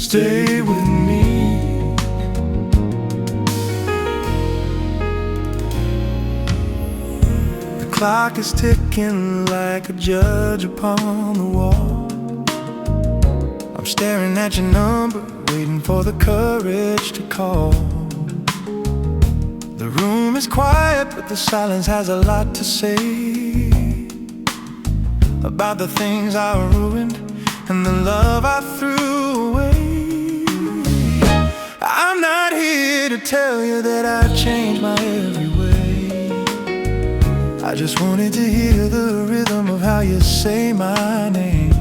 stay with me. The clock is ticking like a judge upon the wall. I'm staring at your number, waiting for the courage to call. The room is quiet, but the silence has a lot to say about the things I ruined and the love I threw away. I'm not here to tell you that I've changed my every way. I just wanted to hear the rhythm of how you say my name.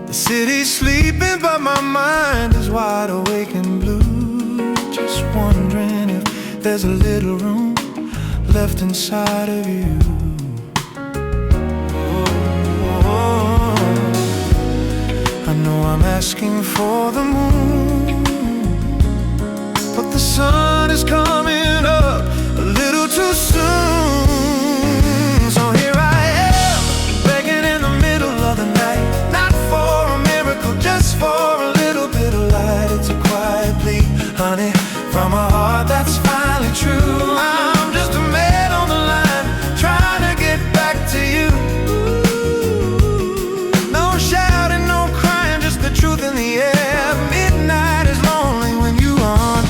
The city's sleeping, but my mind is wide awake and blue, just wondering if there's a little room left inside of you. I know I'm asking for the moon, but the sun is coming up a little too soon. So here I am, begging in the middle of the night, not for a miracle, just for a little bit of light. It's a quiet plea, honey, from a heart that's finally true. I'm just a man on the line, trying to get back to you. No shouting, no crying, just the truth in the air. Midnight is lonely when you aren't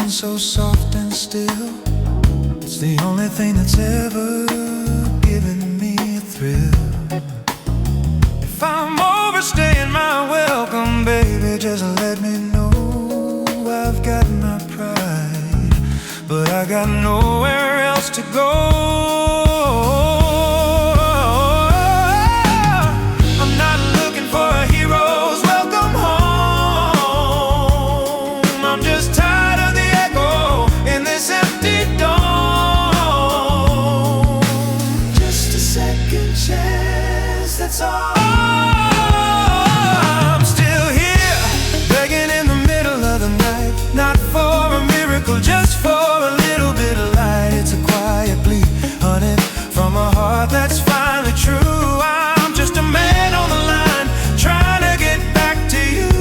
so soft and still. It's the only thing that's ever given me a thrill. If I'm overstaying my welcome, baby, just let me know. I've got my pride, but I got nowhere else to go. I'm not looking for a hero's welcome home. I'm just tired empty dome. Just a second chance, that's all. I'm still here, begging in the middle of the night, not for a miracle, just for a little bit of light. It's a quiet plea, honey, from a heart that's finally true. I'm just a man on the line, trying to get back to you.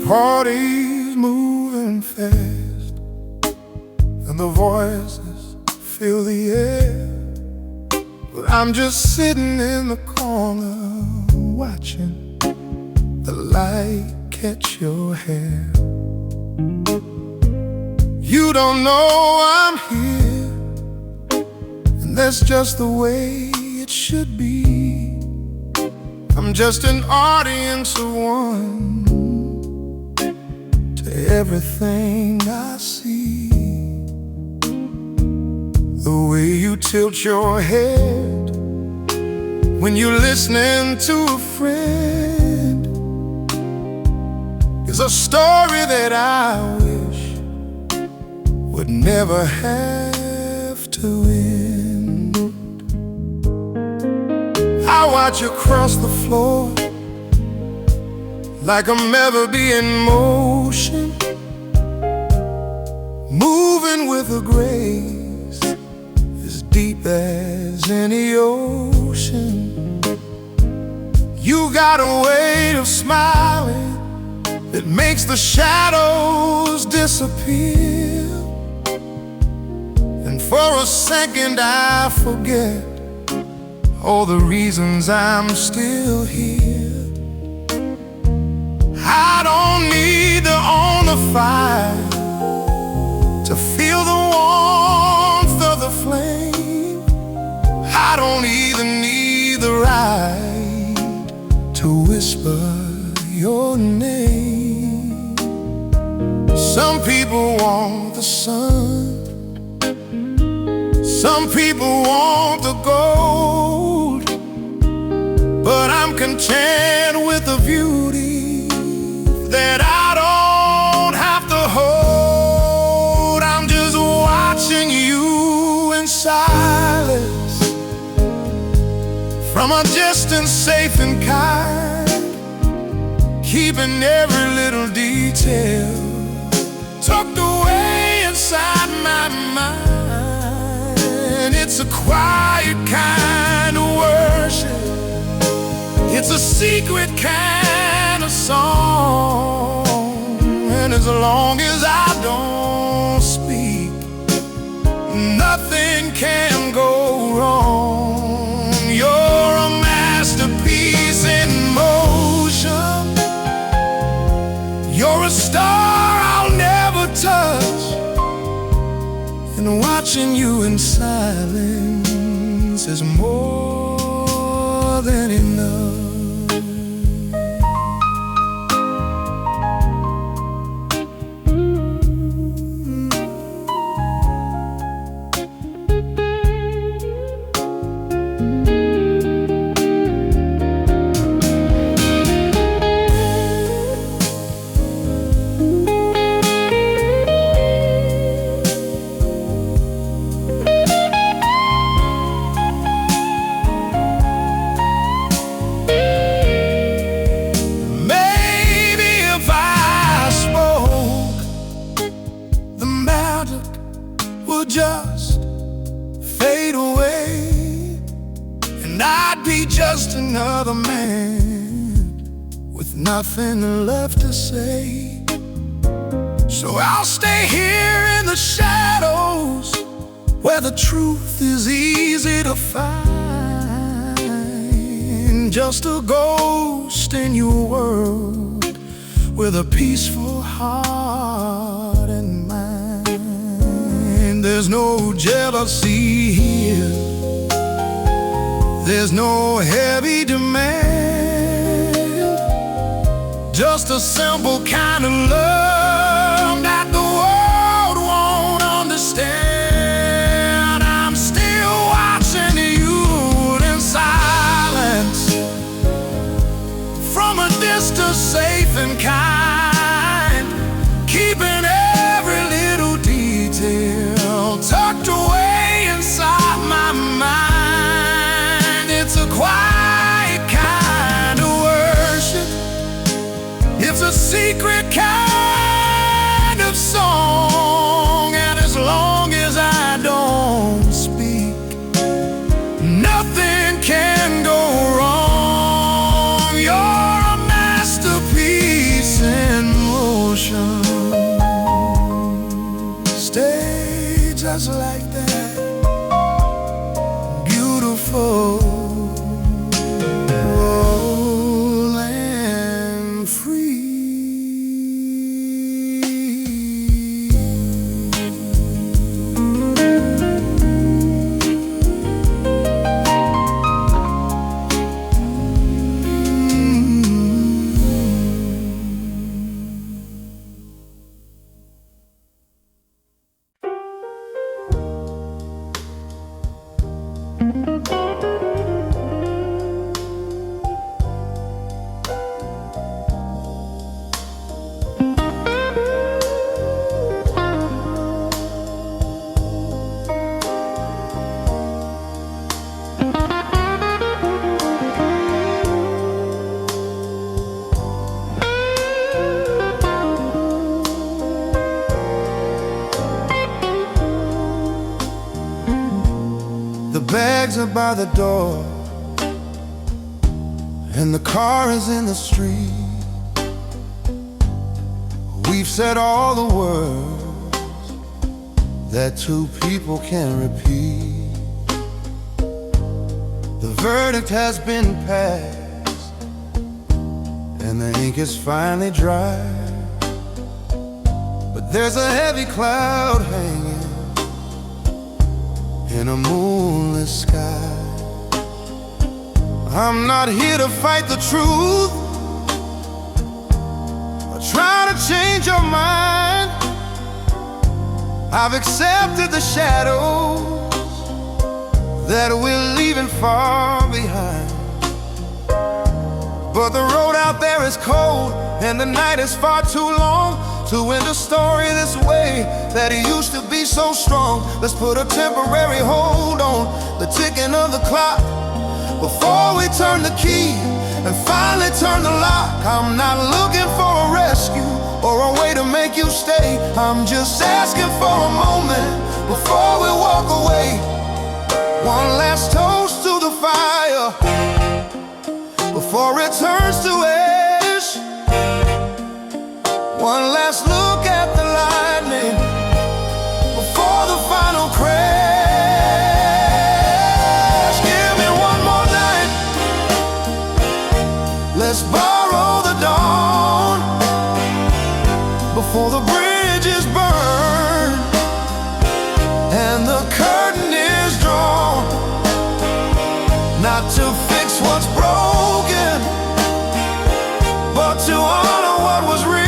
Party's moving fast, and the voices fill the air. But I'm just sitting in the corner, watching the light catch your hair. You don't know I'm here, that's just the way it should be. I'm just an audience of one to everything I see. The way you tilt your head when you're listening to a friend is a story that I wish would never have to end. I watch you cross the floor like a melody in motion, moving with a grace as deep as any ocean. You got a way of smiling that makes the shadows disappear, and for a second I forget all the reasons I'm still here. I don't need to own a fire to feel the warmth of the flame. I don't even need the right to whisper your name. Some people want the sun, some people want the gold, but I'm content with the beauty that I don't have to hold. I'm just watching you in silence from a distance, safe and kind, keeping every little detail tucked away inside my mind. It's a quiet kind of worship, it's a secret kind of song, and as long as I don't speak, nothing can go wrong. You're a masterpiece in motion, you're a star I'll never touch, and watching you in silence is more than enough. Just fade away, and I'd be just another man with nothing left to say. So I'll stay here in the shadows where the truth is easy to find, just a ghost in your world with a peaceful heart and mind. There's no jealousy here, there's no heavy demand, just a simple kind of love that the world won't understand. I'm still watching you in silence from a distance, safe and kind, keeping every little detail tucked away inside my mind. It's a quiet kind of worship, it's a secret kind of song, and as long as I don't speak, nothing can go wrong. You're a masterpiece in motion. Stay just like that, beautiful, whole and free. bags are by the door, and the car is in the street. We've said all the words that two people can repeat. The verdict has been passed, and the ink is finally dry. But there's a heavy cloud hanging in a moonless sky. I'm not here to fight the truth or try to change your mind. I've accepted the shadows that we're leaving far behind. But the road out there is cold, and the night is far too long to end a story this way that it used to be so strong. Let's put a temporary hold on the ticking of the clock before we turn the key and finally turn the lock. I'm not looking for a rescue or a way to make you stay. I'm just asking for a moment before we walk away. One last toast to the fire before it turns to ash. One last look at the lightning before the final crash. Give me one more night. Let's borrow the dawn before the bridge is burned and the curtain is drawn. Not to fix what's broken, but to honor what was real.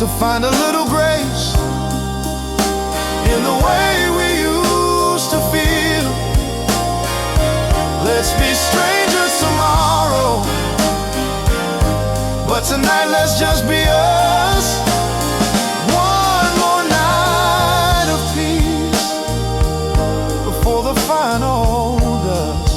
To find a little grace in the way we used to feel. Let's be strangers tomorrow, but tonight let's just be us. One more night of peace before the final dust.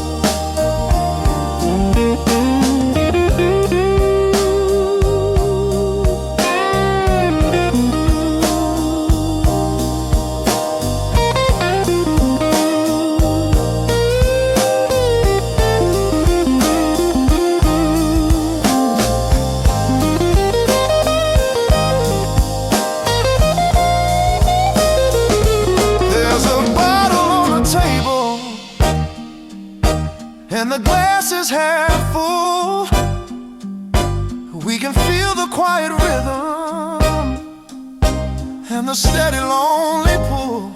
And the glass is half full. We can feel the quiet rhythm and the steady lonely pull.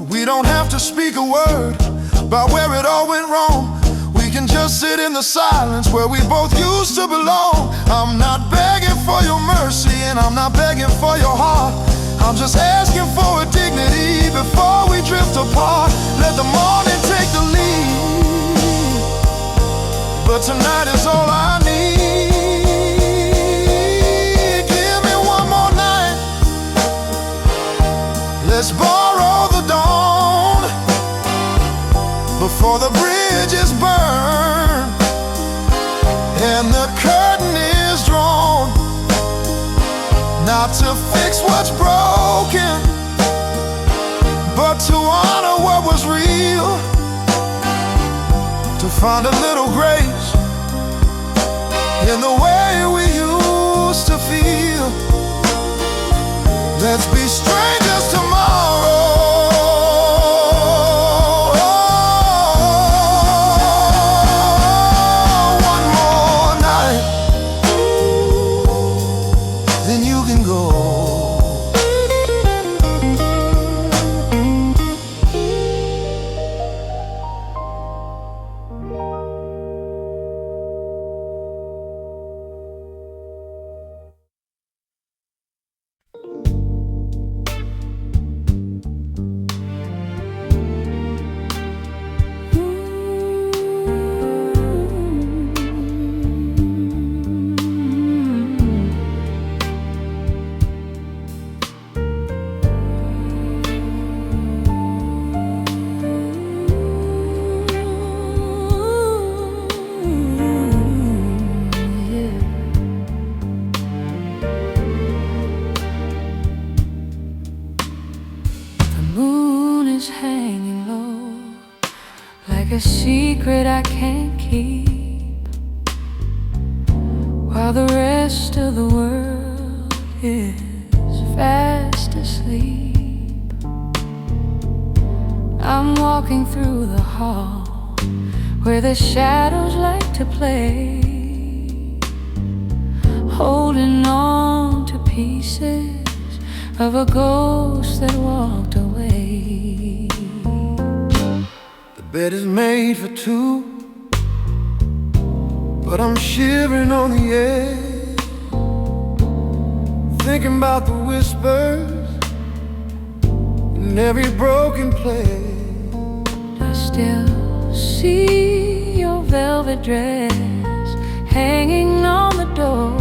We don't have to speak a word about where it all went wrong. We can just sit in the silence where we both used to belong. I'm not begging for your mercy, and I'm not begging for your heart. I'm just asking for a dignity before we drift apart. Let the morning take the lead, but tonight is all I need. Give me one more night. Let's borrow the dawn before the bridge is burned and the curtain is drawn. Not to fix what's broken, but to honor what was real. To find a little grace in the way we used to feel. Let's be strangers tomorrow. One more night, then you can go. like a secret I can't keep, while the rest of the world is fast asleep. I'm walking through the hall where the shadows like to play, holding on to pieces of a ghost that walked away. The bed is made for two, but I'm shivering on the edge, thinking about the whispers in every broken place. I still see your velvet dress hanging on the door,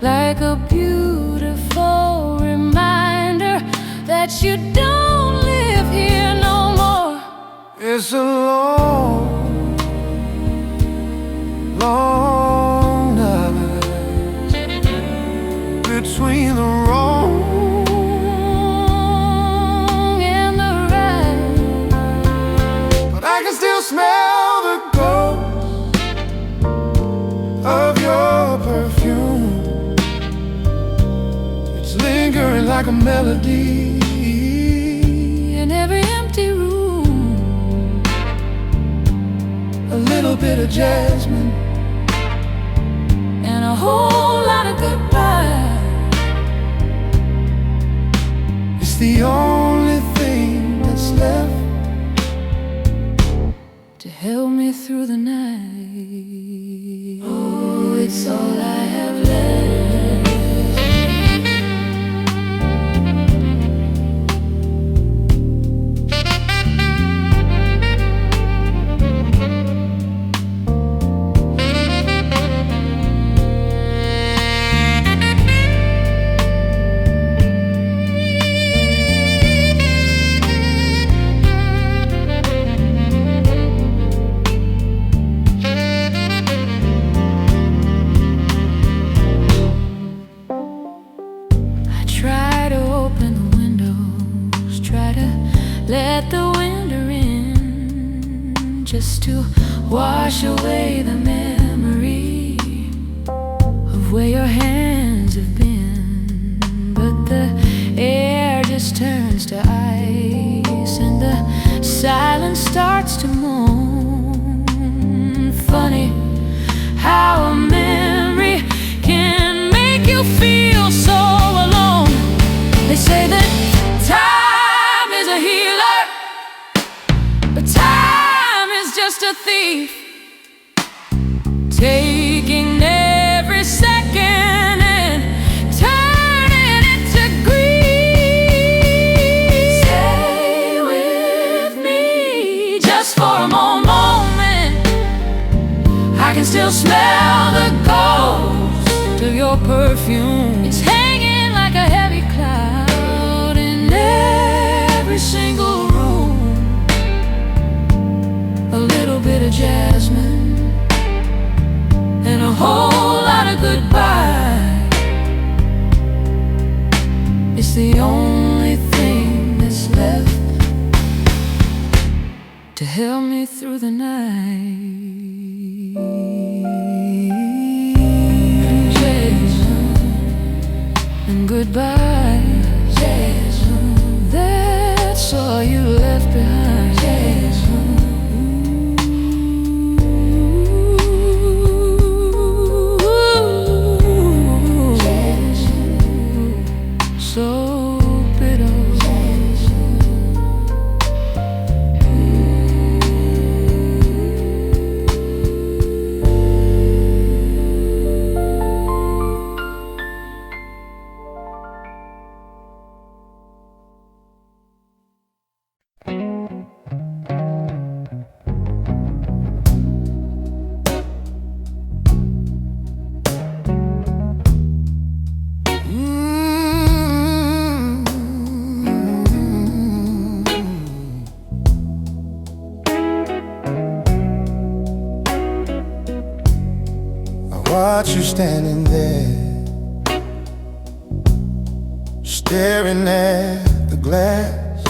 like a beautiful reminder that you don't live here no more. It's a long, long night between the wrong and the right, but I can still smell the ghost of your perfume. It's lingering like a melody in every empty room. A little bit of jasmine and a whole lot of goodbye. It's the only thing that's left to help me through the night. Oh, it's all I have left. Let the winter in, just to wash away the memory of where your hands have been. But the air just turns to ice and the silence starts to moan. Funny how a memory can make you feel so alone. They say that time is a healer, but time is just a thief, taking every second and turning it to grief. Stay with me just for a moment. I can still smell the ghost of your perfume. It's hanging like a heavy cloud in every single room. A little bit of jasmine and a whole lot of goodbye. It's the only thing that's left to help me through the night. Jasmine and goodbye. Jasmine, that's all you left behind. Jasmine. So bitter. Watch you standing there, staring at the glass,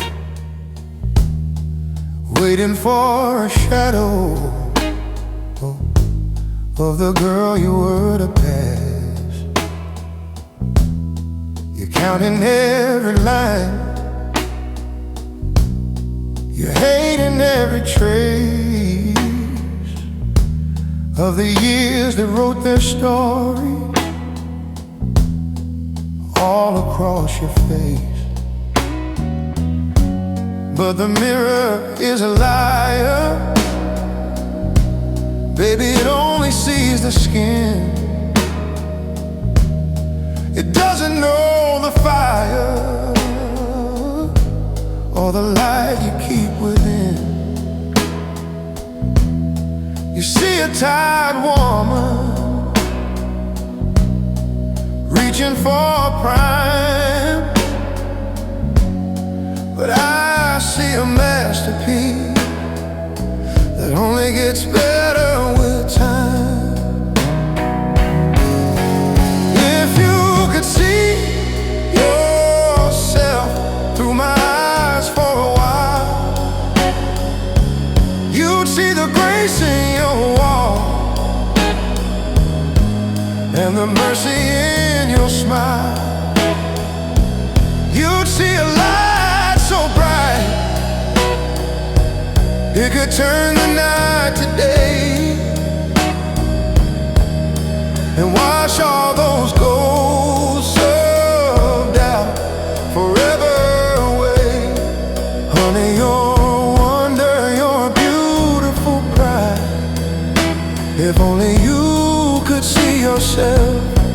waiting for a shadow of the girl you were to pass. You're counting every line, you're hating every trace of the years that wrote their story all across your face. But the mirror is a liar, baby, it only sees the skin. It doesn't know the fire or the light you keep within. You see a tired woman reaching for a prime, but I see a masterpiece that only gets better with time. If you could see yourself through my eyes for a while, you'd see the grace in your walk and the mercy in your smile. You'd see a light so bright it could turn the night to day and wash all those ghosts of doubt forever away. Honey, your wonder, your beautiful pride. If only you could see yourself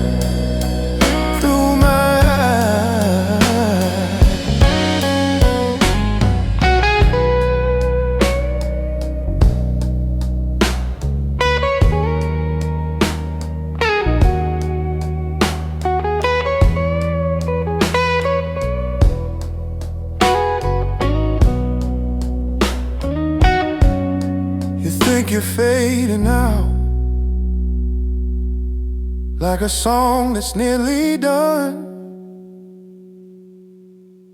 through my eyes. You're fading out like a song that's nearly done,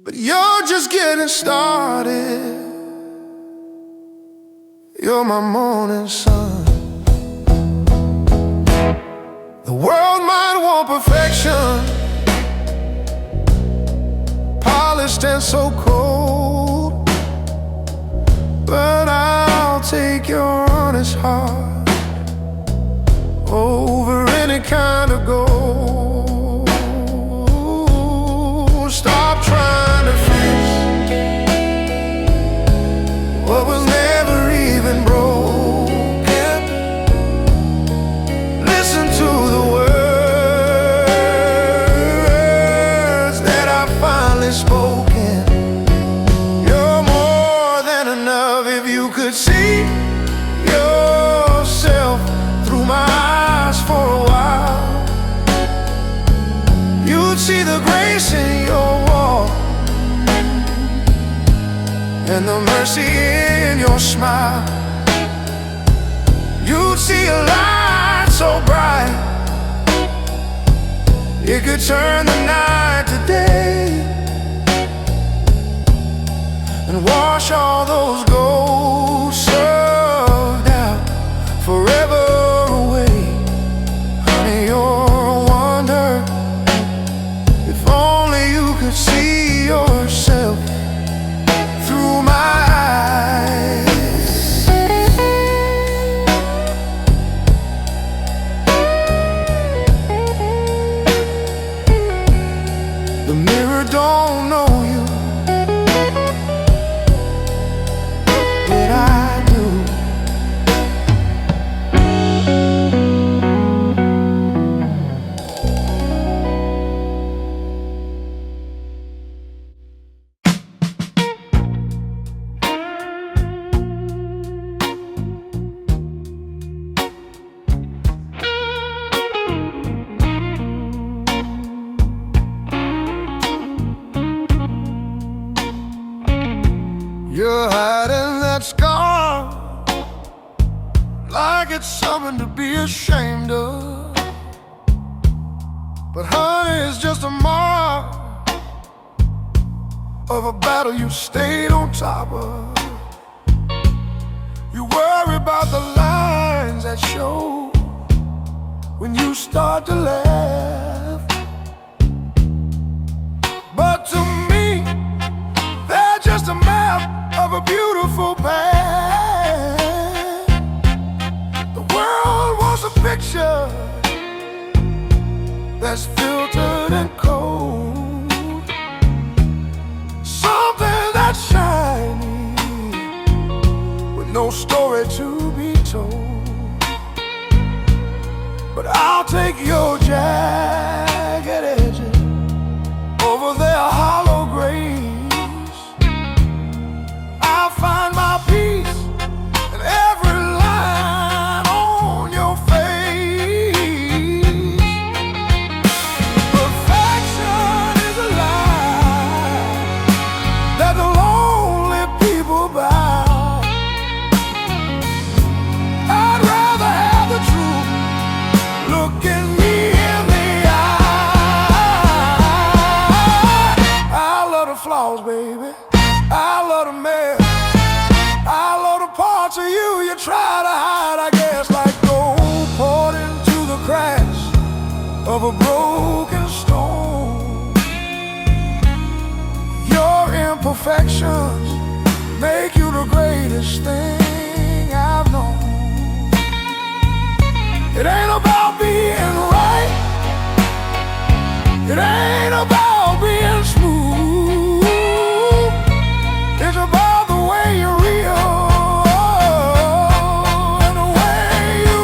but you're just getting started. You're my morning sun. The world might want perfection, polished and so cold, but I'll take your honest heart over any kind of gold. Stop trying to fix what was never even broken. Listen to the words that I finally spoken. You're more than enough. If you could see yourself through my eyes for a while, you'd see the grace in your walk and the mercy in your smile. You'd see a light so bright it could turn the night to day and wash all those ghosts of doubt forever away. Honey, you're a wonder. If only you could see yourself through my eyes. The mirror don't know you, but I do. You're hiding that scar like it's something to be ashamed of, but honey, it's just a mark of a battle you stayed on top of. about the lines that show when you start to laugh. But to me, they're just a map of a beautiful path. The world wants a picture that's filtered and cold, something that's shiny with no story to be told. But I'll take your jagged edges over their hollow grace. I'll find my peace in every line on your face. Perfection is a lie that the lonely people buy. I'd rather have the truth looking me in the eye. I love the flaws, baby. I love the mess. I love the parts of you you try to hide, I guess, like gold poured into the cracks of a broken stone. Your imperfections make you the greatest thing I've known. It ain't about being right. It ain't about being smooth. It's about the way you're real and the way you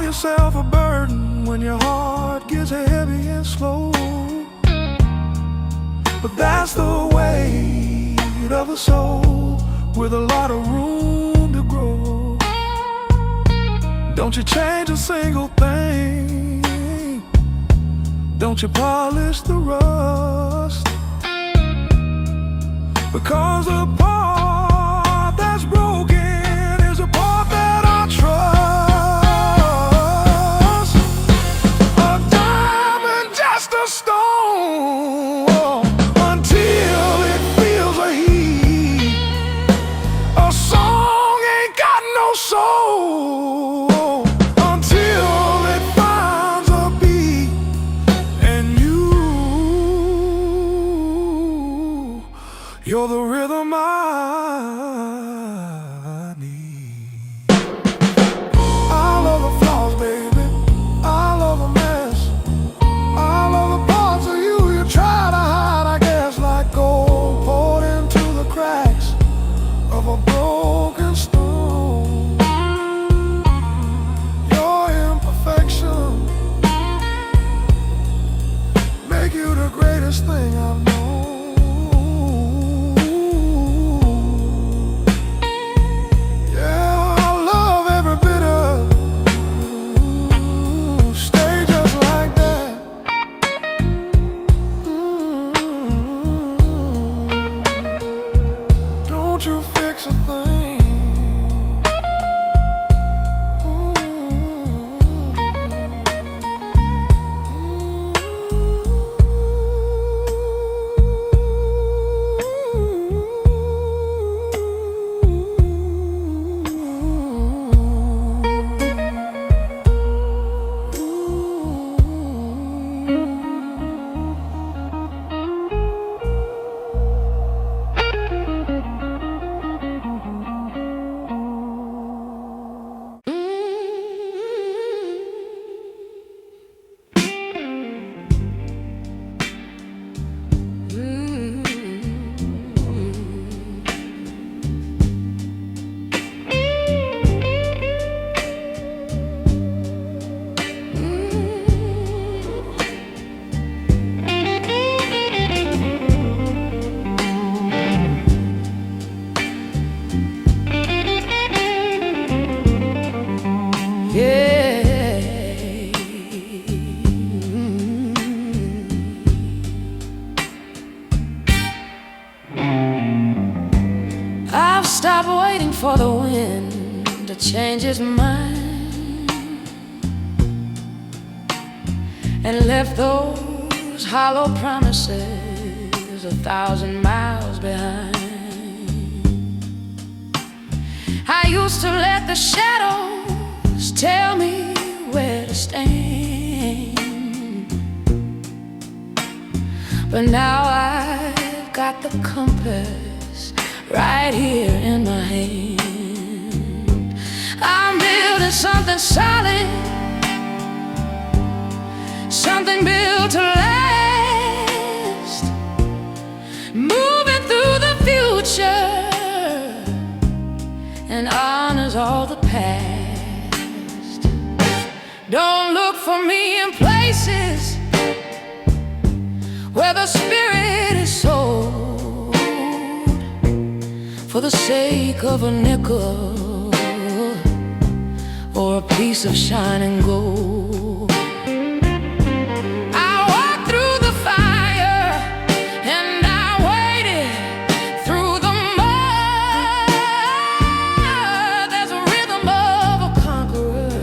yourself a burden when your heart gets heavy and slow. But that's the weight of a soul with a lot of room to grow. Don't you change a single thing. Don't you polish the rust. Because the part that's broken is a part that I trust. Stone until it feels a heat. A song ain't got no soul until it finds a beat. And you're the rhythm I need. I love the flaws, baby. I love a mess. I love the parts of you you try to hide, I guess, like gold poured into the cracks of a broken stone. Your imperfection make you the greatest thing I've known. Yeah, I love every bit of stay just like that. Don't you fix a thing. waiting for the wind to change his mind, and left those hollow promises 1,000 miles behind. I used to let the shadows tell me where to stand, but now I've got the compass right here in my hand. I'm building something solid, something built to last, moving through the future and honors all the past. Don't look for me in places where the spirit is sold for the sake of a nickel or a piece of shining gold. I walked through the fire and I waited through the mud. There's a rhythm of a conqueror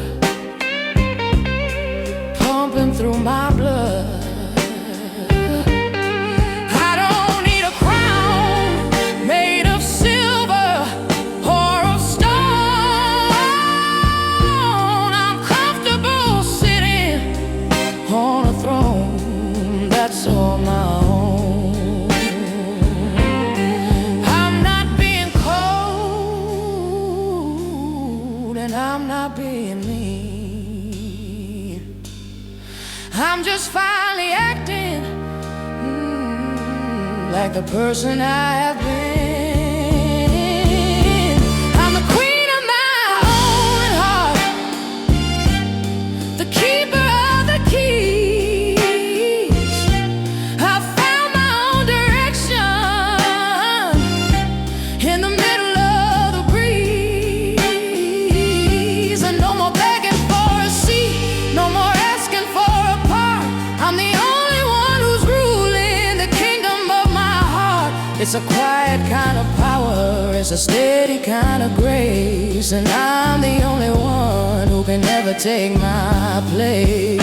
pumping through my blood. That's all my own. I'm not being cold and I'm not being mean. I'm just finally acting like the person I have been. I'm the queen of my own heart, the keeper of the key. It's a quiet kind of power, it's a steady kind of grace, and I'm the only one who can never take my place.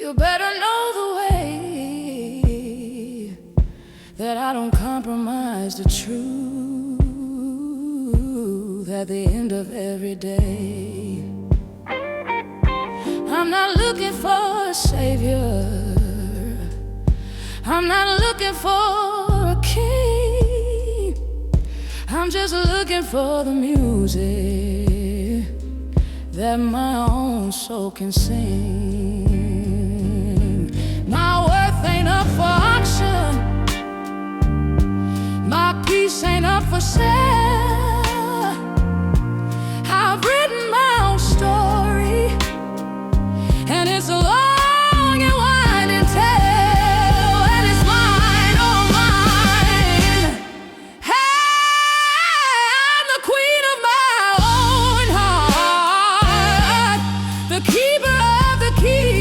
You better know the way that I don't compromise the truth at the end of every day. I'm not looking for a savior, I'm not looking for a king, I'm just looking for the music that my own soul can sing. My worth ain't up for auction, my peace ain't up for sale. I've written my own story, and it's a long and winding tale, and it's mine, oh mine. Hey, I'm the queen of my own heart, the keeper of the keys.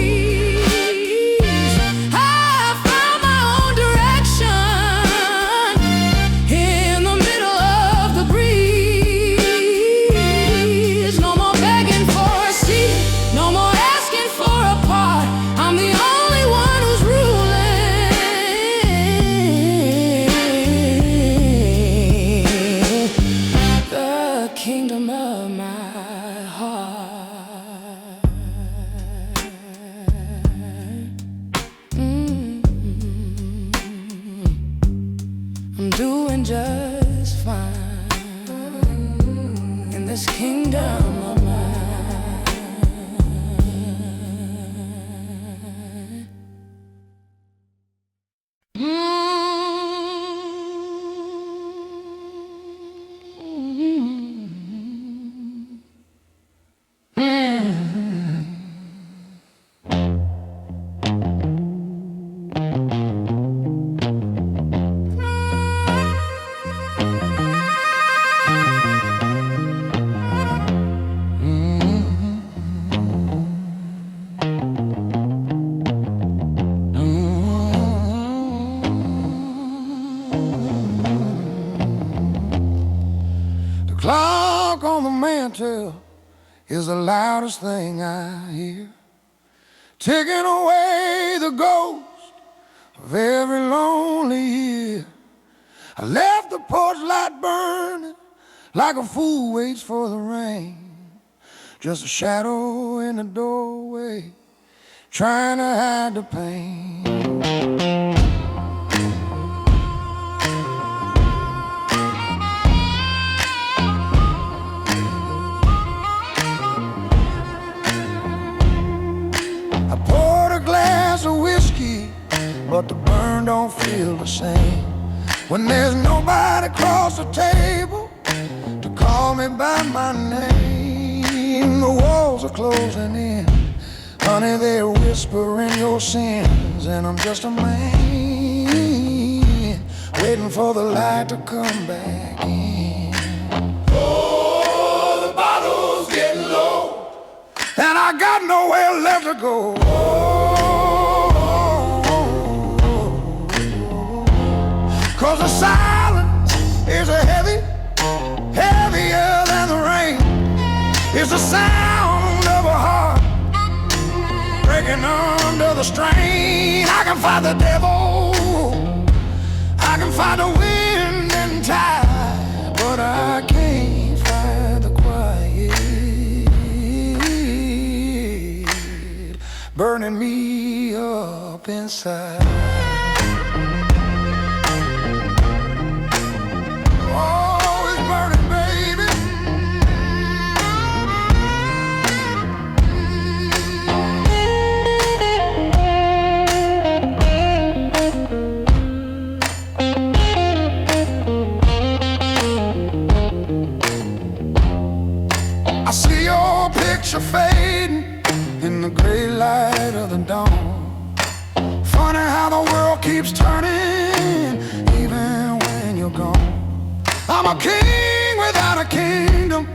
Kingdom of my heart. I'm doing just fine in this kingdom of mine. can't tell is the loudest thing I hear, taking away the ghost of every lonely year. I left the porch light burning like a fool waits for the rain, just a shadow in the doorway trying to hide the pain. I poured a glass of whiskey, but the burn don't feel the same when there's nobody across the table to call me by my name. The walls are closing in, honey, they're whispering your sins, and I'm just a man waiting for the light to come back in. Oh, the bottle's getting low, and I got nowhere left to go. Cause the silence is a heavier than the rain. It's the sound of a heart breaking under the strain. I can fight the devil, I can fight the wind and tide, but I can't fight the quiet burning me up inside. I see your picture fading in the gray light of the dawn. Funny how the world keeps turning even when you're gone. I'm a king without a kingdom,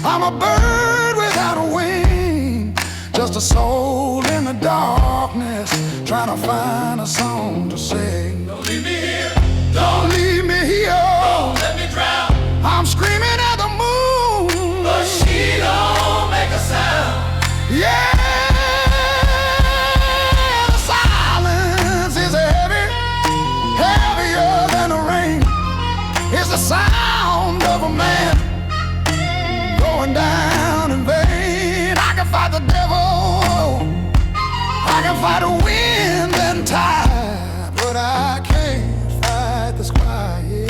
I'm a bird without a wing, just a soul in the darkness trying to find a song to sing. Don't leave me here, don't leave me here, don't let me drown. I'm screaming at the moon, but she don't make a sound. Yeah, the silence is heavier than the rain. It's the sound of a man going down in vain. I can fight the devil, I can fight the wind and tide, but I can't fight this quiet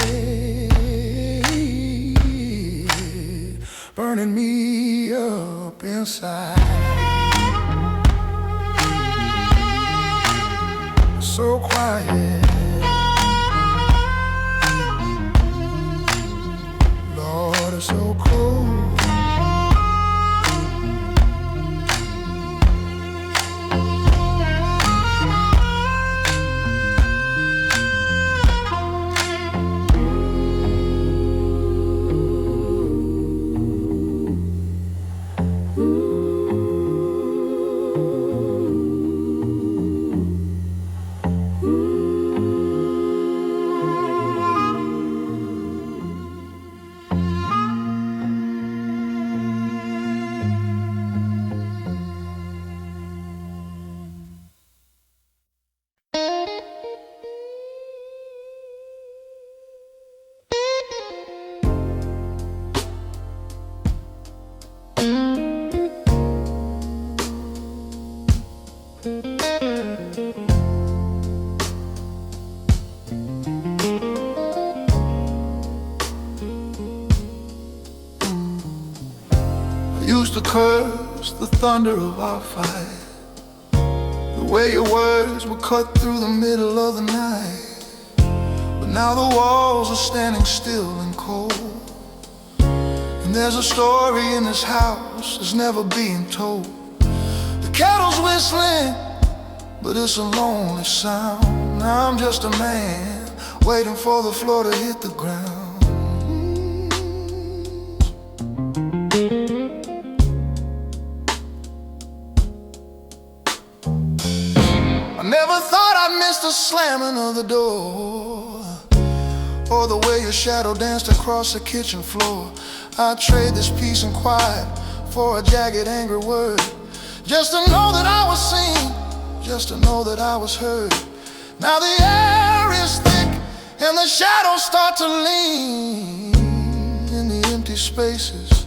burning me up inside. So quiet, Lord, it's so cold. Used to curse the thunder of our fight, the way your words would cut through the middle of the night. But now the walls are standing still and cold, and there's a story in this house that's never being told. The kettle's whistling, but it's a lonely sound. Now I'm just a man waiting for the floor to hit the ground. I never thought I'd miss the slamming of the door, or the way your shadow danced across the kitchen floor. I'd trade this peace and quiet for a jagged, angry word. Just to know that I was seen, just to know that I was heard. Now the air is thick and the shadows start to lean in the empty spaces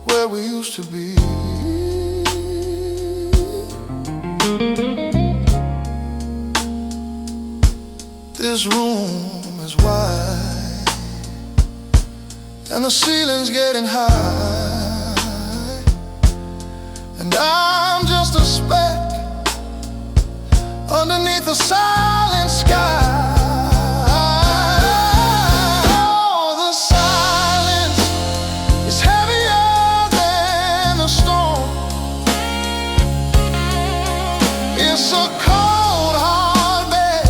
where we used to be. This room is wide and the ceiling's getting high, and I'm just a speck underneath the silent sky. Oh, the silence is heavier than the storm. It's a cold, hard bed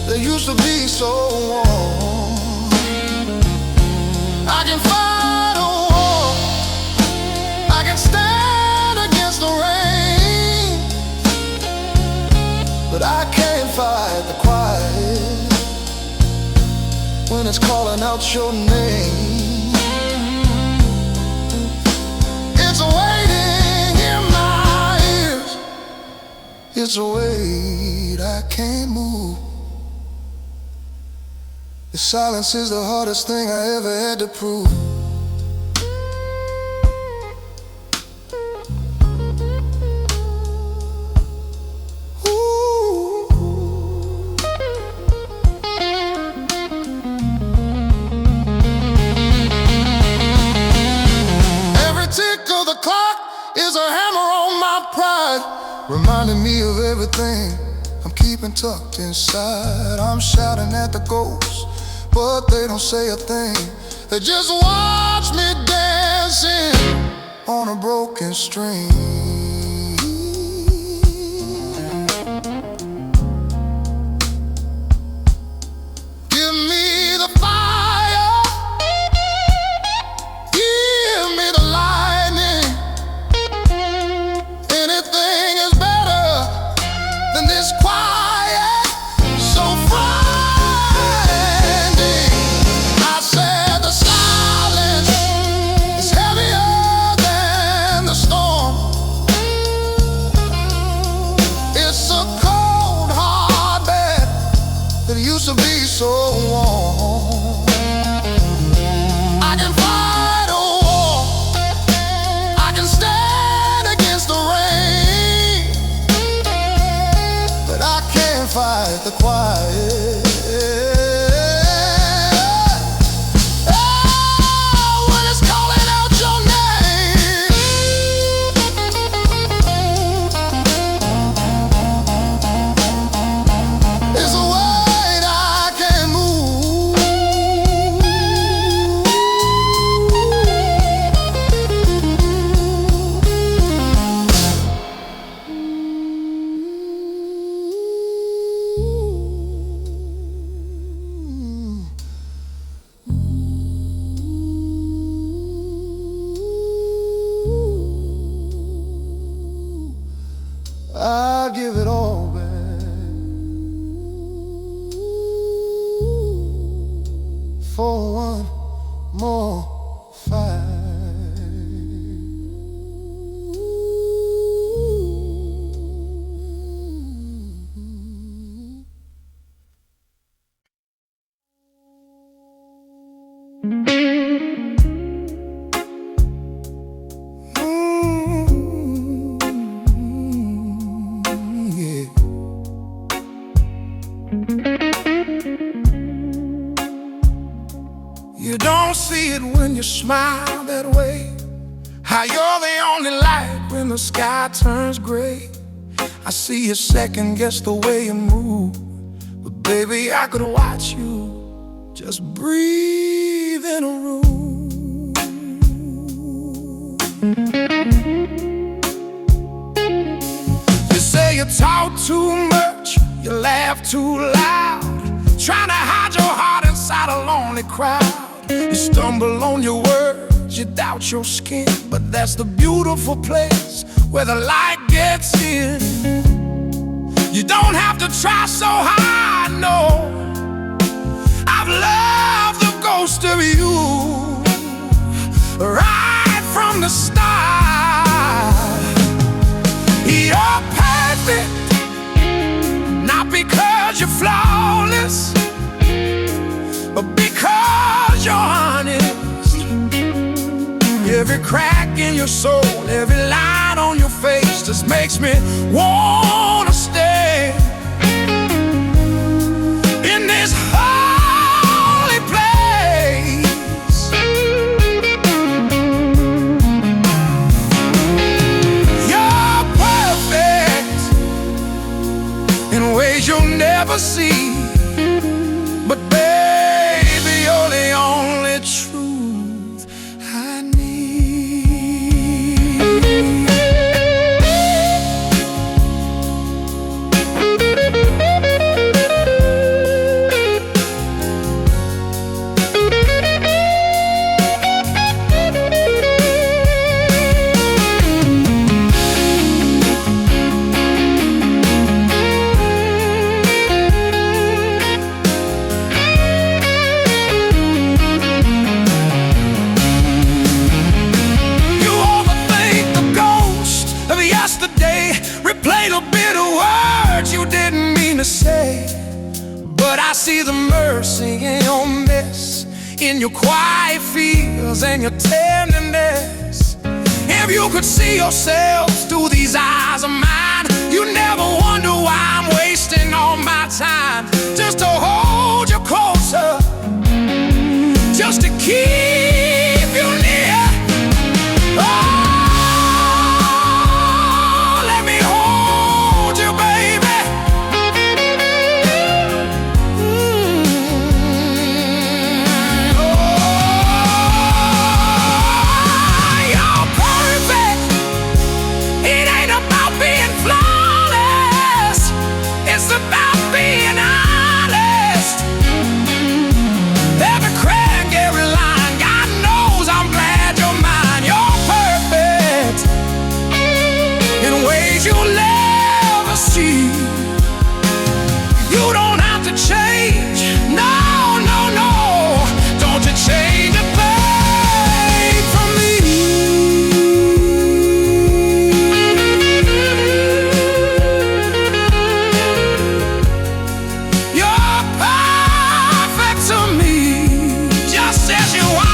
that used to be so warm. I can fight a war, I can stand against the rain, but I can't fight the quiet when it's calling out your name. It's waiting in my ears, it's a weight I can't move. The silence is the hardest thing I ever had to prove. Every tick of the clock is a hammer on my pride, reminding me of everything I'm keeping tucked inside. I'm shouting at the ghosts, but they don't say a thing. They just watch me dancing on a broken string. Give me the fire, give me the lightning. Anything is better than this quiet, so frightening. I said the silence is heavier than the storm. It's a cold, hard bed that used to be so warm. I can fight a war, I can stand against the rain, but I can't fight the quiet. Oh, when it's calling out your name. It's a weight I can't move. I'll give it all back for one more fight. Yeah. You don't see it when you smile that way, how you're the only light when the sky turns gray. I see you second guess the way you move, but baby, I could watch you just breathe in a room. You say you talk too much, you laugh too loud, trying to hide your heart inside a lonely crowd. You stumble on your words, you doubt your skin, but that's the beautiful place where the light gets in. You don't have to try so hard, no. I've loved the ghost of you. you're flawless, but because you're honest. Every crack in your soul, every line on your face just makes me wanna stay in this holy place. You're perfect in ways you'll never see, but baby, you're the only truth I need. Replay the bitter words you didn't mean to say, but I see the mercy in your mess, in your quiet fears and your tenderness. If you could see yourselves through these eyes of mine, you'd never wonder why I'm wasting all my time just to hold you closer, just to keep you near. Oh, you don't have to change, no, no, no. Don't you change a thing for me. You're perfect to me, just as you are.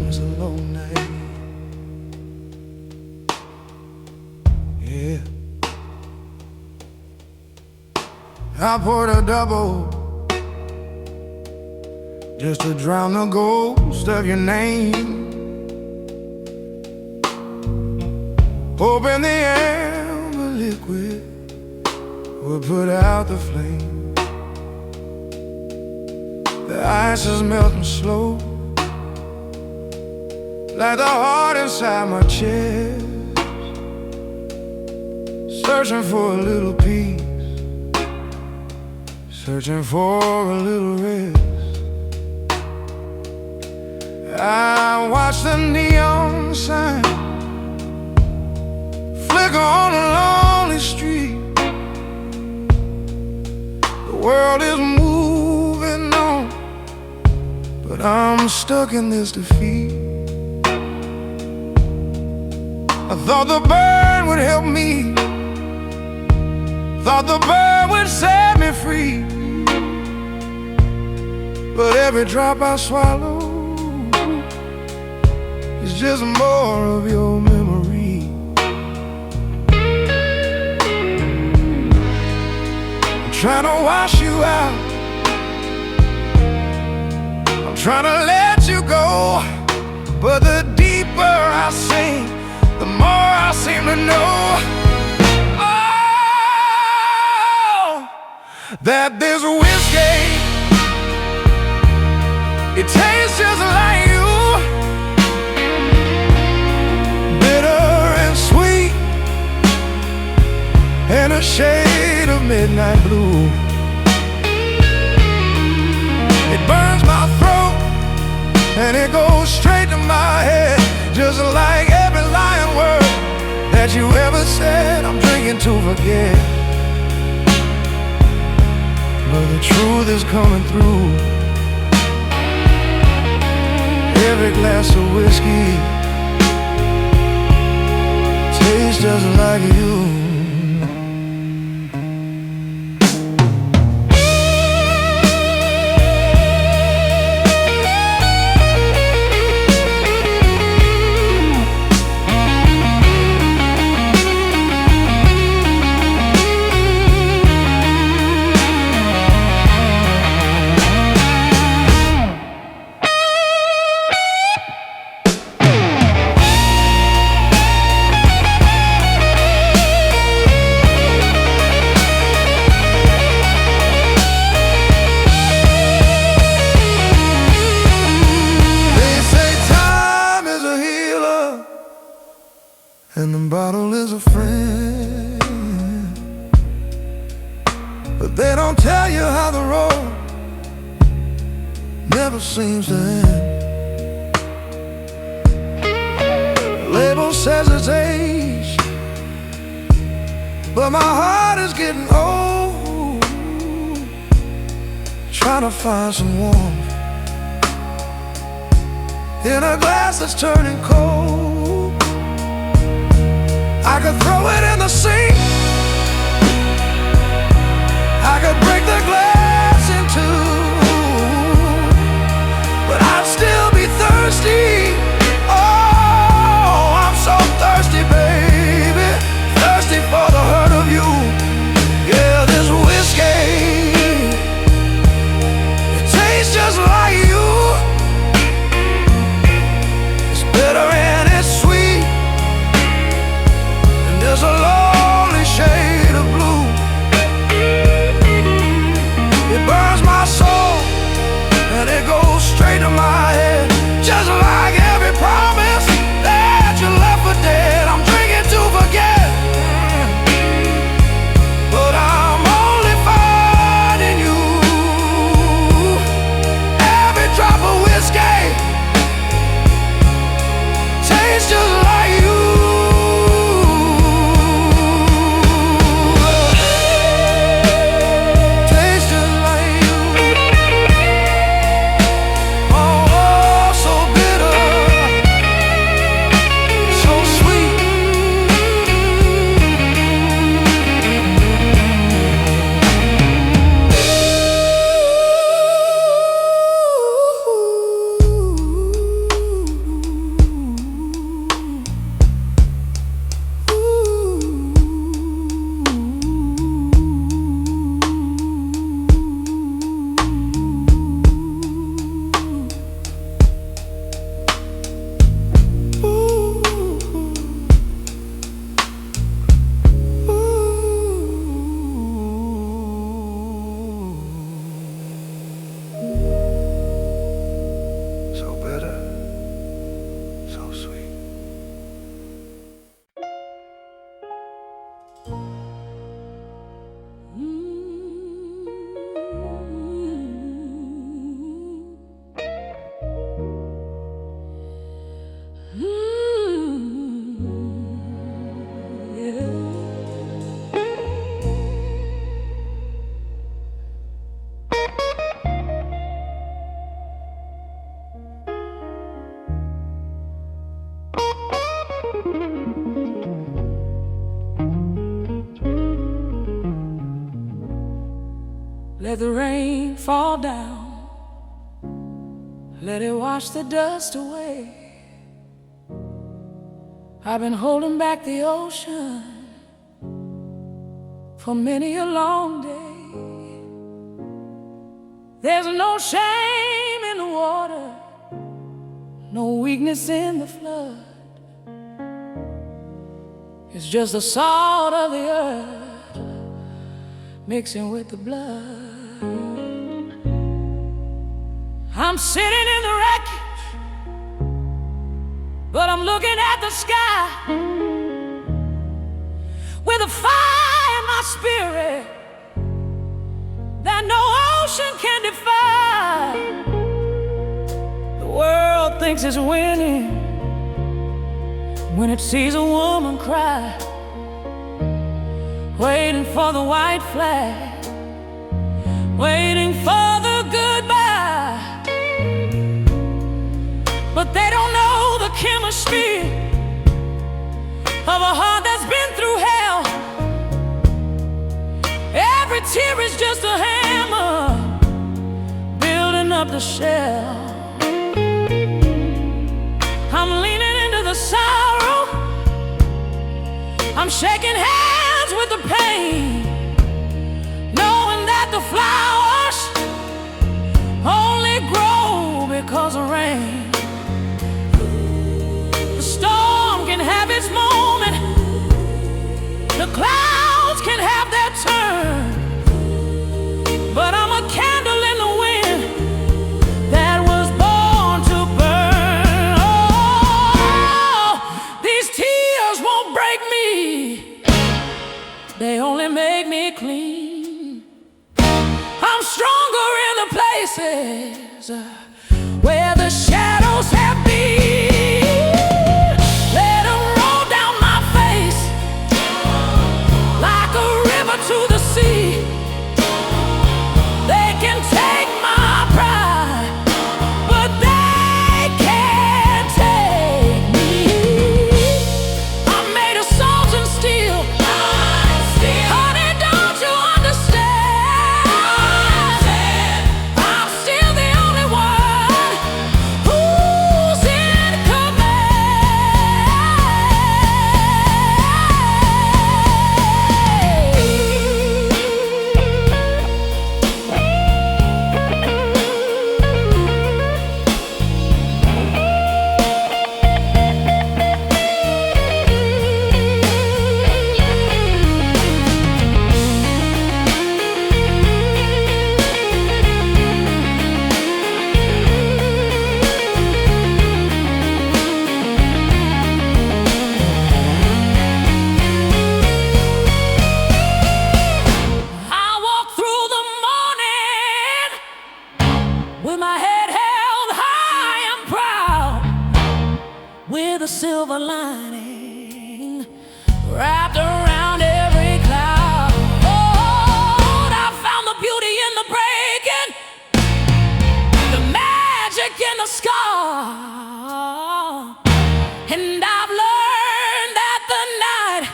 It's a long night. Yeah. I poured a double just to drown the ghost of your name. Hoping the amber liquid will put out the flame. The ice is melting slow, like the heart inside my chest, searching for a little peace, searching for a little rest. I watch the neon sign flicker on a lonely street. The world is moving on, but I'm stuck in this defeat. I thought the bird would help me, thought the bird would set me free, but every drop I swallow is just more of your memory. I'm trying to wash you out, I'm trying to let you go, but the deeper I sink, the more I seem to know. Oh, that this whiskey, it tastes just like you, bitter and sweet, and a shade of midnight blue. It burns my throat and it goes straight to my head, just like every lying word that you ever said. I'm drinking to forget, but the truth is coming through. Every glass of whiskey tastes just like you. And the bottle is a friend, but they don't tell you how the road never seems to end. The label says it's age, but my heart is getting old, trying to find some warmth in a glass that's turning cold. I could throw it in the sink, I could break the glass in two, but I'd still be thirsty. Oh, I'm so thirsty, baby, thirsty for the hurt of you. Yeah, this whiskey, it tastes just like you. It's bitter and it's sweet, there's a lonely Let the rain fall down, let it wash the dust away. I've been holding back the ocean for many a long day. There's no shame in the water, no weakness in the flood. It's just the salt of the earth mixing with the blood. I'm sitting in the wreckage, but I'm looking at the sky with a fire in my spirit that no ocean can defy. The world thinks it's winning when it sees a woman cry, waiting for the white flag, waiting for the goodbye. But they don't know the chemistry of a heart that's been through hell. Every tear is just a hammer building up the shell. I'm leaning into the sorrow, I'm shaking hands with the pain, knowing that the flowers only grow because of rain. The storm can have its moment, the clouds can have their turn, but I'm a candle in the wind that was born to burn. Oh, these tears won't break me, they only make me clean. I'm stronger in the places where the shadows have been. Let them roll down my face like a river to the sea. They can take my pride, but they can't take me. I'm made of salt and steel. Honey, don't you understand? I'm still the only one who's in I walk through the morning with my head held high and proud, with a silver lining wrapped around every cloud. Oh, I found the beauty in the breaking, the magic in the scar, and I've learned that the night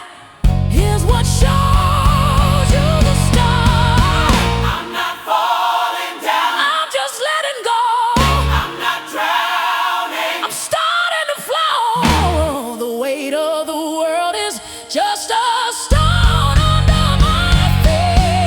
is what shows you the star. I'm not falling down. I'm just letting go, I'm not drowning. I'm starting to flow. The weight of the world is just a stone under my feet.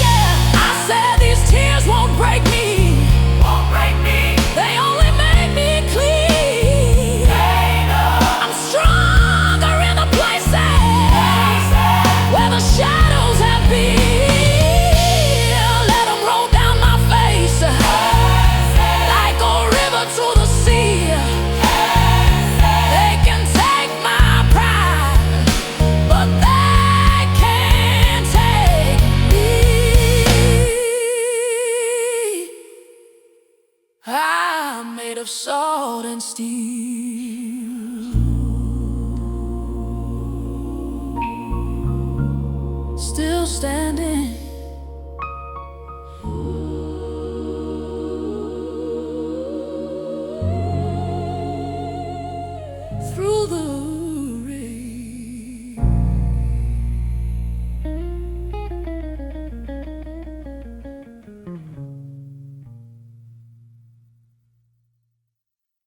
Yeah, I said these tears won't break me, Won't break me. they only make me clean. I'm stronger in the places where the shadows have been. Let them roll down my face like a river to the sea. They can take my pride, but they can't take me. I'm made of salt and steel, still standing. through the